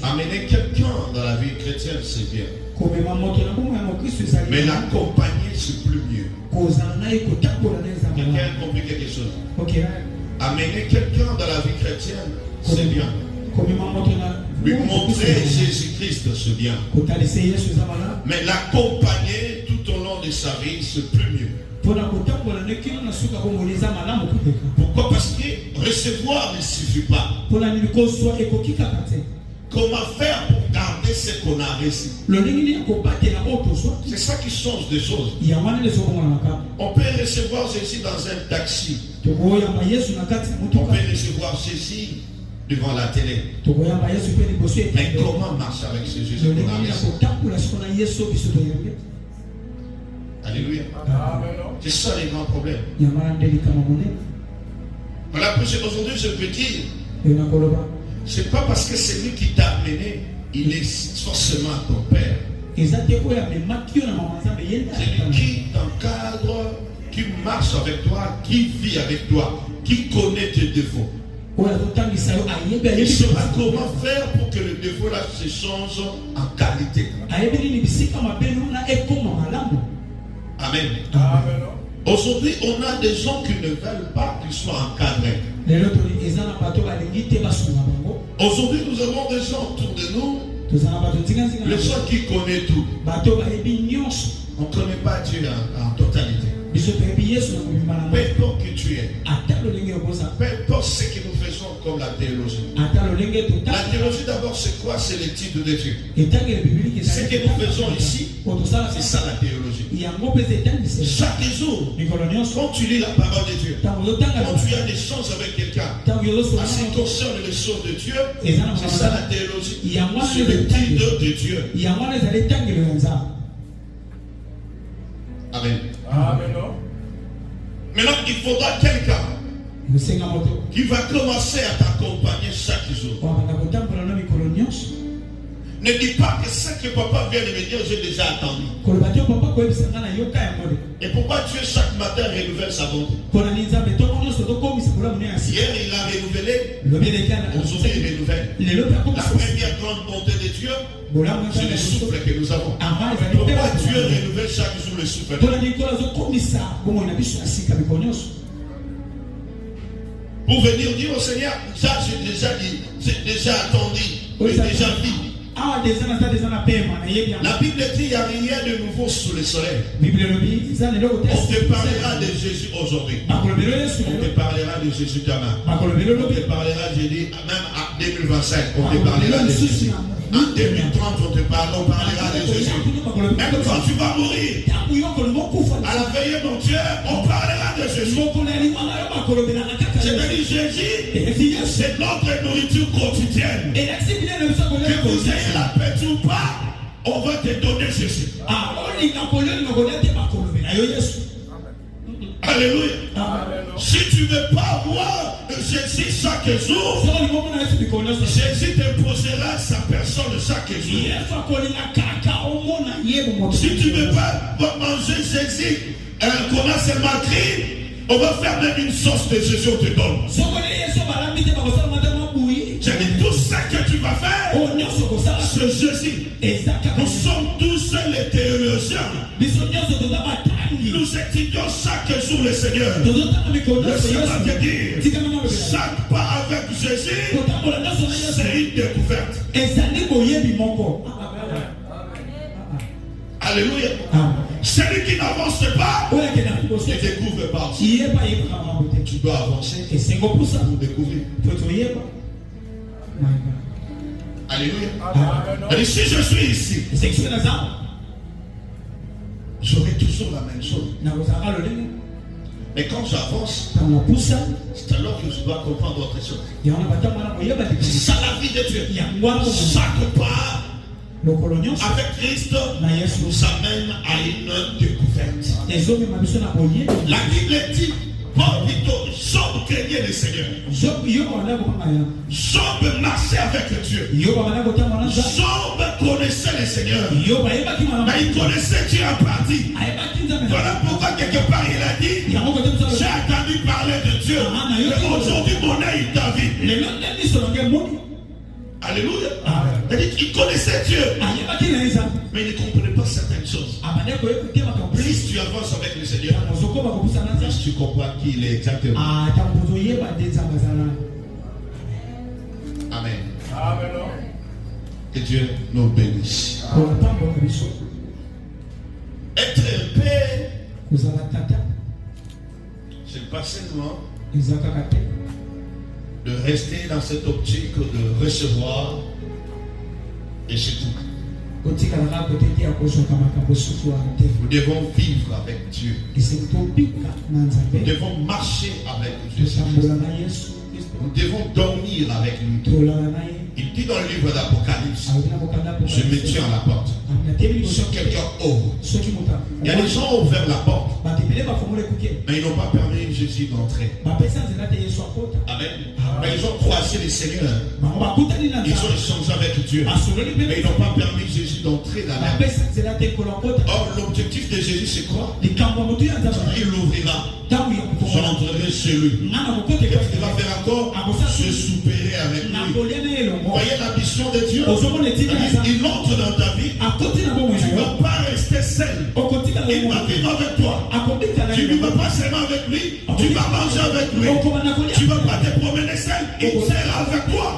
Amener quelqu'un dans la vie chrétienne, c'est bien. Mais l'accompagner, c'est plus mieux. Quelqu'un a compris quelque chose? Amener quelqu'un dans la vie chrétienne, c'est bien. Lui montrer Jésus-Christ, c'est bien. Mais l'accompagner tout au long de sa vie, c'est plus mieux. Pourquoi? Parce que recevoir ne suffit pas. Comment faire pour garder ce qu'on a reçu? C'est ça qui change des choses. On peut recevoir Jésus dans un taxi. On peut recevoir Jésus devant la télé. Mais comment marcher avec ce Jésus qu'on a reçu? Alléluia. C'est ça les grands problèmes. Voilà, aujourd'hui je peux dire, c'est pas parce que c'est lui qui t'a amené, il est forcément ton père. C'est lui qui t'encadre, qui marche avec toi, qui vit avec toi, qui connaît tes défauts. Il saura comment faire pour que le défaut là se change en qualité. Amen. Aujourd'hui, on a des gens qui ne veulent pas qu'ils soient encadrés. Aujourd'hui, nous avons des gens autour de nous, les gens qui connaissent tout. On ne connaît pas Dieu en totalité. Peu importe qui tu es, peu importe ce que nous faisons comme la théologie. La théologie d'abord c'est quoi? C'est l'étude de Dieu. Ce que nous faisons ici, c'est ça la théologie. Chaque jour, quand tu lis la parole de Dieu, quand tu as des choses avec quelqu'un, en ce qui concerne les choses de Dieu, c'est ça la théologie. C'est l'étude de Dieu. Amen. Amen. Maintenant, il faudra quelqu'un qui va commencer à t'accompagner chaque jour. Ne dis pas que ce que papa vient de me dire, j'ai déjà attendu. Et pourquoi Dieu chaque matin renouvelle sa bonté? Hier il a renouvelé, aujourd'hui il renouvelle. La première grande bonté de Dieu, c'est le souffle que nous avons. Pourquoi Dieu renouvelle chaque jour le souffle? Pour venir dire au Seigneur, ça j'ai déjà dit, j'ai déjà attendu, j'ai déjà vu. La Bible dit qu'il n'y a rien de nouveau sous le soleil. On te parlera de Jésus aujourd'hui. On te parlera de Jésus demain. On te parlera, j'ai dit, même en 2025, on te parlera de Jésus. En 2030, on parlera de Jésus. Même quand tu vas mourir, à la veillée mortuaire, on parlera de Jésus. C'est-à-dire Jésus, c'est notre nourriture quotidienne. Que vous ayez la paix ou pas, on va te donner Jésus. Alléluia. Si tu ne veux pas voir Jésus chaque jour, Jésus t'imposera sa personne chaque jour. Si tu ne veux pas manger Jésus, qu'on a seulement écrit, on va faire même une sauce de Jésus, on te donne. J'ai dit tout ça que tu vas faire, c'est Jésus. Nous sommes tous les théologiens. Nous étudions chaque jour le Seigneur. Le Seigneur va te dire, chaque pas avec Jésus, c'est une découverte. Alléluia. Celui qui n'avance pas ne découvre pas. Tu dois avancer pour découvrir. Alléluia. Et si je suis ici, j'aurai toujours la même chose. Mais quand j'avance, c'est alors que je dois comprendre autre chose. C'est ça la vie de Dieu. Chaque pas avec Christ nous amène à une découverte. La Bible dit, Paul dit, Job craignait le Seigneur. Job marchait avec Dieu. Job connaissait le Seigneur. Mais il connaissait Dieu en partie. Voilà pourquoi quelque part il a dit, j'ai entendu parler de Dieu. Mais aujourd'hui mon œil t'a vu. Alléluia. Il connaissait Dieu. Mais il ne comprenait pas certaines choses. Plus tu avances avec le Seigneur, plus tu comprends qui il est exactement. Amen. Amen. Que Dieu nous bénisse. Être un père, c'est pas seulement de rester dans cette optique de recevoir et c'est tout. Nous devons vivre avec Dieu. Nous devons marcher avec Dieu. Nous devons dormir avec lui. Il dit dans le livre d'Apocalypse, je me tiens à la porte. Si quelqu'un ouvre, il y a des gens qui ont ouvert la porte, mais ils n'ont pas permis Jésus d'entrer. Amen. Mais ils ont croisé le Seigneur. Ils ont échangé avec Dieu. Mais ils n'ont pas permis Jésus d'entrer dans la maison. Or, l'objectif de Jésus, c'est quoi? Il l'ouvrira. J'entrerai chez lui. Qu'est-ce qu'il va faire encore? Je souperai avec lui. Vous voyez la mission de Dieu? Il entre dans ta vie. Tu ne vas pas rester seul. Il va vivre avec toi. Tu ne vas pas seulement avec lui. Tu vas manger avec lui. Tu ne vas pas te promener seul. Il sera avec toi.